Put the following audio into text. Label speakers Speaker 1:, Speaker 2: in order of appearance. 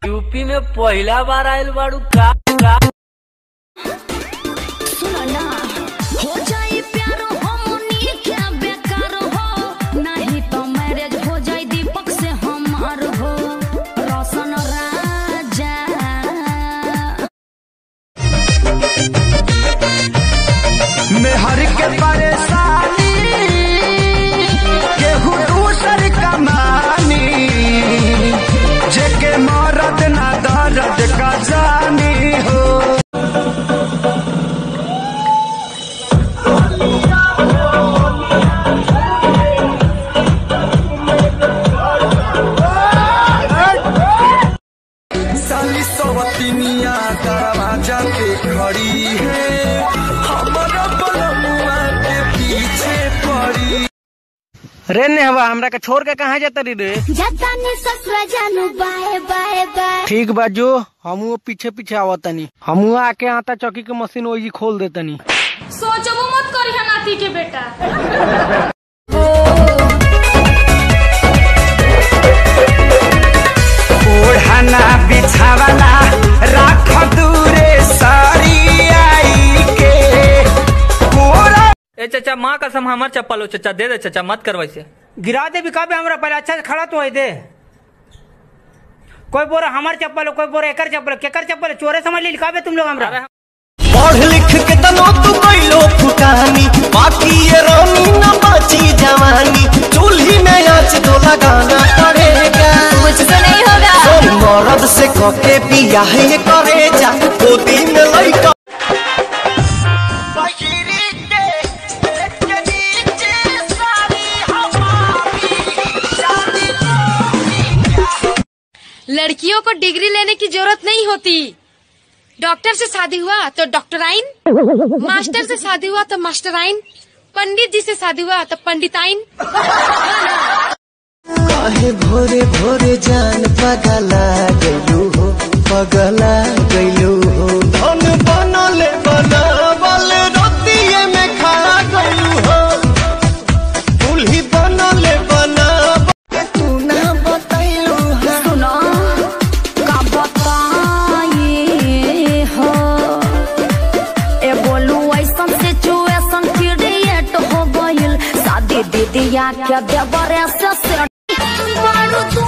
Speaker 1: UP में पहला बार आयल बाड़ू का
Speaker 2: सुनो ना, हो जाए प्यार हमनी क्या बेकार हो, नहीं तो मैरिज हो जाए दीपक से हमार हो, रोशन राजा।
Speaker 3: मैं हर के परेशानी केहू दूसर कमानी, जेके मरद ना दर्द का जानी हो। साली सवतिनिया दरवाजा पे खड़ी है, हमारा बलमुआ के पीछे पड़ी।
Speaker 4: रे नेहवा हमरा के छोड़ के कहाँ जाता रे?
Speaker 2: जाता नहीं ससुरा जानू, बाय बाय बाय।
Speaker 4: ठीक बा जो, हमू पीछे पीछे आवतनी, हमू आके आटा चौकी के मशीन वही खोल देतनी।
Speaker 5: सोचबो मत करी नाती के बेटा।
Speaker 3: ओढ़ना बिछावना राख दूरे सारी आई के कोरा।
Speaker 1: ए चाचा माँ कसम हमार चप्पल हो चाचा, दे दे चाचा, मत कर वैसे।
Speaker 4: गिरा दे बिका पे हमरा पहले अच्छा से खड़ा तो है दे। कोई बोरा हमार चप्पल, कोई बोरा एकर चप्पल, केकर चप्पल चोरे समझ ली लिखा तुम लोग हमरा।
Speaker 3: पढ़ लिख के तनो तू कैलो फुटानी, बाकी ये रानी न बची जवानी, चूल्ही में आँच तो लगाना पड़ेगा,
Speaker 2: मुझसे नहीं होगा।
Speaker 3: मरद से कके बियाह करे जा, गोदी में लइका।
Speaker 5: लड़कियों को डिग्री लेने की जरूरत नहीं होती। डॉक्टर से शादी हुआ तो डॉक्टराइन, मास्टर से शादी हुआ तो मास्टराइन, पंडित जी से शादी हुआ तो पंडिताइन।
Speaker 3: काहे भोरे भोरे जान पगला गइलू हो, पगला गइलू हो। धन बनले बनावल रोटिए में खा गइलू हो, दूल्ही बनले बनाव तू ना बताइलू।
Speaker 2: सुनो का बताइए हो, ए बोलू ऐसा सिचुएशन क्रिएट हो गइल, शादी दीदिया के देवरे से मारू तू